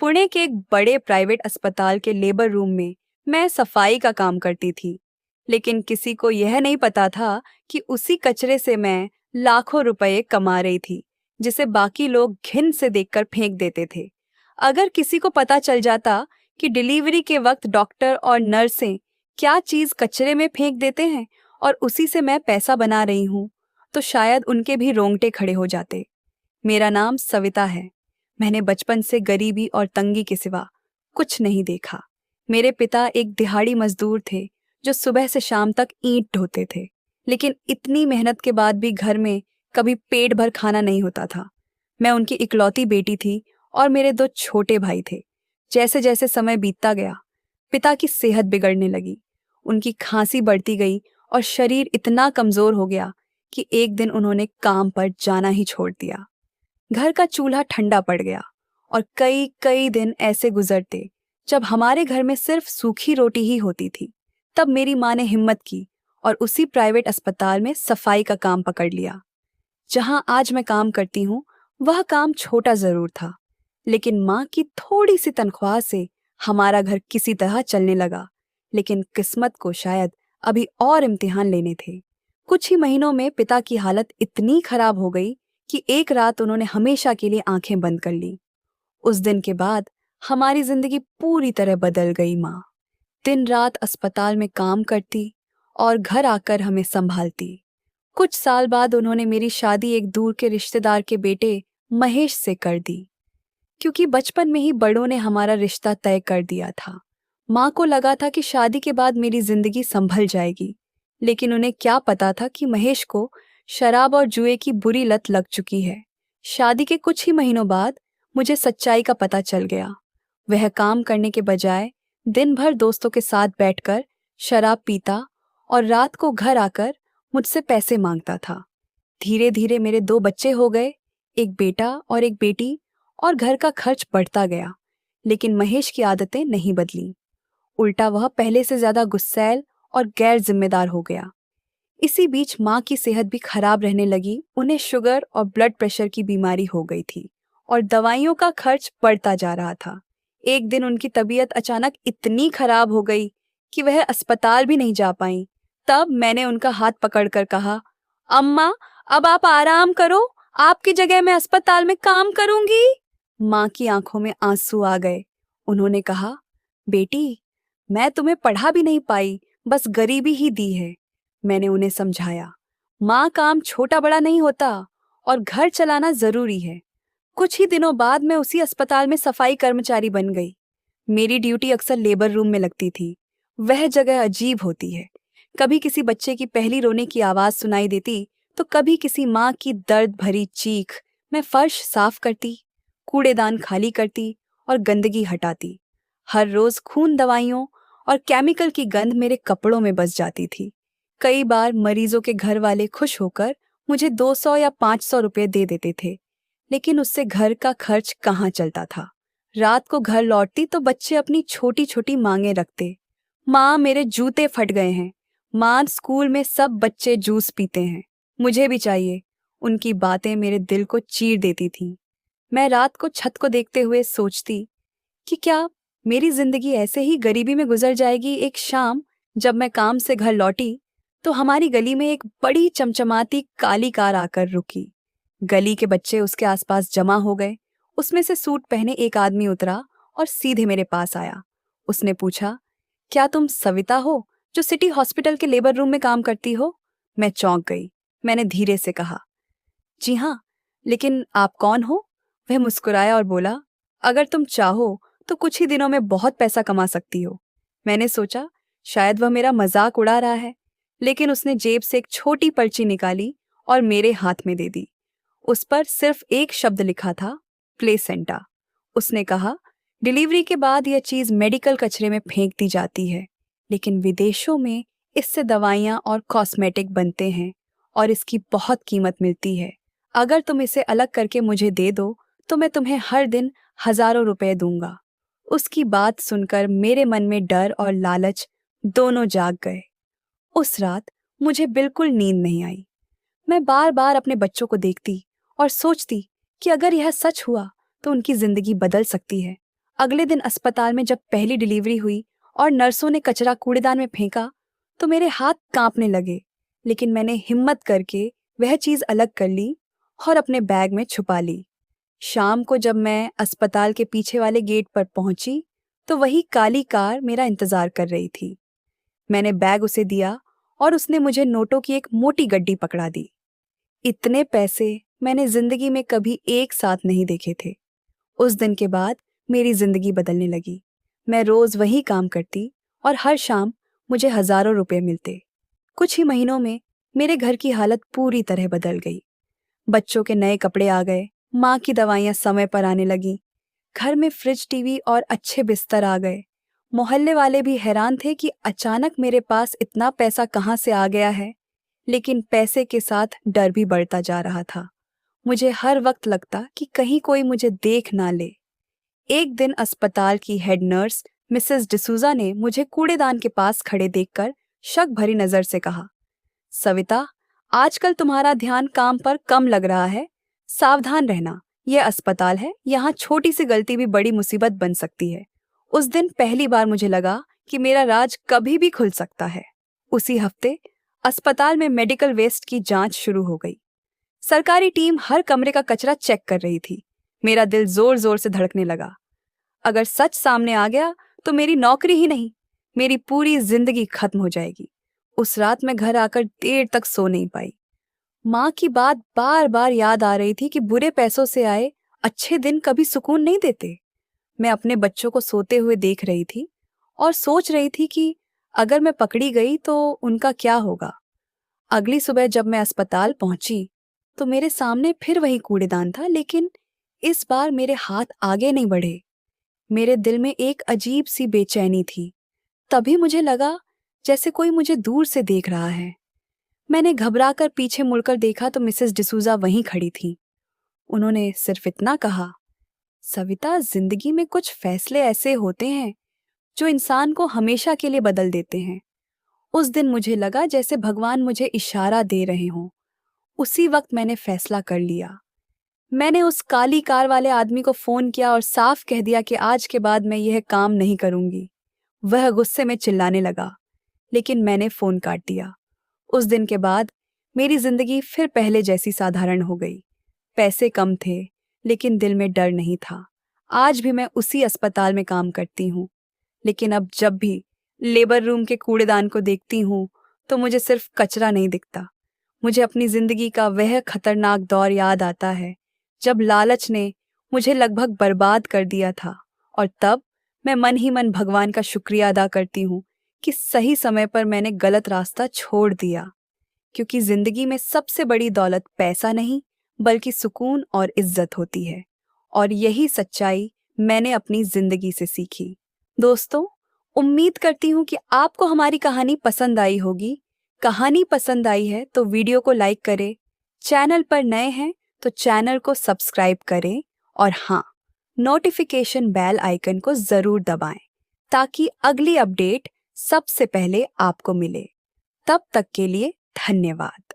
पुणे के एक बड़े प्राइवेट अस्पताल के लेबर रूम में मैं सफाई का काम करती थी। लेकिन किसी को यह नहीं पता था कि उसी कचरे से मैं लाखों रुपए कमा रही थी, जिसे बाकी लोग घिन से देखकर फेंक देते थे। अगर किसी को पता चल जाता कि डिलीवरी के वक्त डॉक्टर और नर्सें क्या चीज कचरे में फेंक देते हैं और उसी से मैं पैसा बना रही हूँ, तो शायद उनके भी रोंगटे खड़े हो जाते। मेरा नाम सविता है। मैंने बचपन से गरीबी और तंगी के सिवा कुछ नहीं देखा। मेरे पिता एक दिहाड़ी मजदूर थे जो सुबह से शाम तक ईंट ढोते थे, लेकिन इतनी मेहनत के बाद भी घर में कभी पेट भर खाना नहीं होता था। मैं उनकी इकलौती बेटी थी और मेरे दो छोटे भाई थे। जैसे जैसे समय बीतता गया, पिता की सेहत बिगड़ने लगी। उनकी खांसी बढ़ती गई और शरीर इतना कमजोर हो गया कि एक दिन उन्होंने काम पर जाना ही छोड़ दिया। घर का चूल्हा ठंडा पड़ गया और कई कई दिन ऐसे गुजरते जब हमारे घर में सिर्फ सूखी रोटी ही होती थी। तब मेरी माँ ने हिम्मत की और उसी प्राइवेट अस्पताल में सफाई का काम पकड़ लिया। जहां आज मैं काम करती हूँ, वह काम छोटा जरूर था, लेकिन माँ की थोड़ी सी तनख्वाह से हमारा घर किसी तरह चलने लगा। लेकिन किस्मत को शायद अभी और इम्तिहान लेने थे। कुछ ही महीनों में पिता की हालत इतनी खराब हो गई कि एक रात उन्होंने हमेशा के लिए आंखें बंद कर ली। उस दिन के बाद हमारी जिंदगी पूरी तरह बदल गई। माँ दिन रात अस्पताल में काम करती और घर आकर हमें संभालती। कुछ साल बाद उन्होंने मेरी शादी एक दूर के रिश्तेदार के बेटे महेश से कर दी, क्योंकि बचपन में ही बड़ों ने हमारा रिश्ता तय कर दिया था। माँ को लगा था कि शादी के बाद मेरी जिंदगी संभल जाएगी, लेकिन उन्हें क्या पता था कि महेश को शराब और जुए की बुरी लत लग चुकी है। शादी के कुछ ही महीनों बाद मुझे सच्चाई का पता चल गया। वह काम करने के बजाय दिन भर दोस्तों के साथ बैठकर शराब पीता और रात को घर आकर मुझसे पैसे मांगता था। धीरे धीरे मेरे दो बच्चे हो गए, एक बेटा और एक बेटी, और घर का खर्च बढ़ता गया। लेकिन महेश की आदतें नहीं बदली। उल्टा वह पहले से ज्यादा गुस्सैल और गैर जिम्मेदार हो गया। इसी बीच माँ की सेहत भी खराब रहने लगी। उन्हें शुगर और ब्लड प्रेशर की बीमारी हो गई थी और दवाइयों का खर्च बढ़ता जा रहा था। एक दिन उनकी तबीयत अचानक इतनी खराब हो गई कि वह अस्पताल भी नहीं जा पाईं। तब मैंने उनका हाथ पकड़कर कहा, अम्मा, अब आप आराम करो, आपकी जगह मैं अस्पताल में काम करूंगी। माँ की आंखों में आंसू आ गए। उन्होंने कहा, बेटी, मैं तुम्हें पढ़ा भी नहीं पाई, बस गरीबी ही दी है। मैंने उन्हें समझाया, माँ, काम छोटा बड़ा नहीं होता और घर चलाना जरूरी है। कुछ ही दिनों बाद मैं उसी अस्पताल में सफाई कर्मचारी बन गई। मेरी ड्यूटी अक्सर लेबर रूम में लगती थी। वह जगह अजीब होती है। कभी किसी बच्चे की पहली रोने की आवाज सुनाई देती, तो कभी किसी माँ की दर्द भरी चीख। मैं फर्श साफ करती, कूड़ेदान खाली करती और गंदगी हटाती। हर रोज खून, दवाइयों और केमिकल की गंध मेरे कपड़ों में बस जाती थी। कई बार मरीजों के घर वाले खुश होकर मुझे 200 या 500 रुपए दे देते थे, लेकिन उससे घर का खर्च कहाँ चलता था। रात को घर लौटती तो बच्चे अपनी छोटी छोटी मांगे रखते। माँ, मेरे जूते फट गए हैं। माँ, स्कूल में सब बच्चे जूस पीते हैं, मुझे भी चाहिए। उनकी बातें मेरे दिल को चीर देती थीं। मैं रात को छत को देखते हुए सोचती कि क्या मेरी जिंदगी ऐसे ही गरीबी में गुजर जाएगी। एक शाम जब मैं काम से घर लौटी, तो हमारी गली में एक बड़ी चमचमाती काली कार आकर रुकी। गली के बच्चे उसके आसपास जमा हो गए। उसमें से सूट पहने एक आदमी उतरा और सीधे मेरे पास आया। उसने पूछा, क्या तुम सविता हो जो सिटी हॉस्पिटल के लेबर रूम में काम करती हो? मैं चौंक गई। मैंने धीरे से कहा, जी हाँ, लेकिन आप कौन हो? वह मुस्कुराया और बोला, अगर तुम चाहो तो कुछ ही दिनों में बहुत पैसा कमा सकती हो। मैंने सोचा शायद वह मेरा मजाक उड़ा रहा है, लेकिन उसने जेब से एक छोटी पर्ची निकाली और मेरे हाथ में दे दी। उस पर सिर्फ एक शब्द लिखा था, प्लेसेंटा। उसने कहा, डिलीवरी के बाद यह चीज मेडिकल कचरे में फेंक दी जाती है, लेकिन विदेशों में इससे दवाइयाँ और कॉस्मेटिक बनते हैं और इसकी बहुत कीमत मिलती है। अगर तुम इसे अलग करके मुझे दे दो तो मैं तुम्हें हर दिन हजारों रुपए दूंगा। उसकी बात सुनकर मेरे मन में डर और लालच दोनों जाग गए। उस रात मुझे बिल्कुल नींद नहीं आई। मैं बार बार अपने बच्चों को देखती और सोचती कि अगर यह सच हुआ तो उनकी जिंदगी बदल सकती है। अगले दिन अस्पताल में जब पहली डिलीवरी हुई और नर्सों ने कचरा कूड़ेदान में फेंका तो मेरे हाथ कांपने लगे, लेकिन मैंने हिम्मत करके वह चीज अलग कर ली और अपने बैग में छुपा ली। शाम को जब मैं अस्पताल के पीछे वाले गेट पर पहुंची तो वही काली कार मेरा इंतजार कर रही थी। मैंने बैग उसे दिया और उसने मुझे नोटों की एक मोटी गड्डी पकड़ा दी। इतने पैसे मैंने जिंदगी में कभी एक साथ नहीं देखे थे। उस दिन के बाद मेरी जिंदगी बदलने लगी। मैं रोज वही काम करती और हर शाम मुझे हजारों रुपए मिलते। कुछ ही महीनों में मेरे घर की हालत पूरी तरह बदल गई। बच्चों के नए कपड़े आ गए, माँ की दवाइयाँ समय पर आने लगी, घर में फ्रिज, टीवी और अच्छे बिस्तर आ गए। मोहल्ले वाले भी हैरान थे कि अचानक मेरे पास इतना पैसा कहाँ से आ गया है। लेकिन पैसे के साथ डर भी बढ़ता जा रहा था। मुझे हर वक्त लगता कि कहीं कोई मुझे देख ना ले। एक दिन अस्पताल की हेड नर्स मिसेस डिसूजा ने मुझे कूड़ेदान के पास खड़े देखकर शक भरी नजर से कहा, सविता, आजकल तुम्हारा ध्यान काम पर कम लग रहा है। सावधान रहना, यह अस्पताल है, यहाँ छोटी सी गलती भी बड़ी मुसीबत बन सकती है। उस दिन पहली बार मुझे लगा कि मेरा राज कभी भी खुल सकता है। उसी हफ्ते अस्पताल में मेडिकल वेस्ट की जांच शुरू हो गई। सरकारी टीम हर कमरे का कचरा चेक कर रही थी। मेरा दिल जोर जोर से धड़कने लगा। अगर सच सामने आ गया तो मेरी नौकरी ही नहीं, मेरी पूरी जिंदगी खत्म हो जाएगी। उस रात मैं घर आकर देर तक सो नहीं पाई। माँ की बात बार बार याद आ रही थी कि बुरे पैसों से आए अच्छे दिन कभी सुकून नहीं देते। मैं अपने बच्चों को सोते हुए देख रही थी और सोच रही थी कि अगर मैं पकड़ी गई तो उनका क्या होगा। अगली सुबह जब मैं अस्पताल पहुंची तो मेरे सामने फिर वही कूड़ेदान था, लेकिन इस बार मेरे हाथ आगे नहीं बढ़े। मेरे दिल में एक अजीब सी बेचैनी थी। तभी मुझे लगा जैसे कोई मुझे दूर से देख रहा है। मैंने घबराकर पीछे मुड़कर देखा तो मिसेस डिसूजा वहीं खड़ी थी। उन्होंने सिर्फ इतना कहा, सविता, जिंदगी में कुछ फैसले ऐसे होते हैं जो इंसान को हमेशा के लिए बदल देते हैं। उस दिन मुझे लगा जैसे भगवान मुझे इशारा दे रहे हों। उसी वक्त मैंने फैसला कर लिया। मैंने उस काली कार वाले आदमी को फोन किया और साफ कह दिया कि आज के बाद मैं यह काम नहीं करूंगी। वह गुस्से में चिल्लाने लगा, लेकिन मैंने फोन काट दिया। उस दिन के बाद मेरी जिंदगी फिर पहले जैसी साधारण हो गई। पैसे कम थे, लेकिन दिल में डर नहीं था। आज भी मैं उसी अस्पताल में काम करती हूँ, लेकिन अब जब भी लेबर रूम के कूड़ेदान को देखती हूँ तो मुझे सिर्फ कचरा नहीं दिखता। मुझे अपनी जिंदगी का वह खतरनाक दौर याद आता है जब लालच ने मुझे लगभग बर्बाद कर दिया था, और तब मैं मन ही मन भगवान का शुक्रिया अदा करती हूँ कि सही समय पर मैंने गलत रास्ता छोड़ दिया। क्योंकि जिंदगी में सबसे बड़ी दौलत पैसा नहीं बल्कि सुकून और इज्जत होती है, और यही सच्चाई मैंने अपनी जिंदगी से सीखी। दोस्तों, उम्मीद करती हूँ कि आपको हमारी कहानी पसंद आई होगी। कहानी पसंद आई है तो वीडियो को लाइक करें, चैनल पर नए हैं तो चैनल को सब्सक्राइब करें, और हाँ, नोटिफिकेशन बेल आइकन को जरूर दबाएं ताकि अगली अपडेट सबसे पहले आपको मिले। तब तक के लिए धन्यवाद।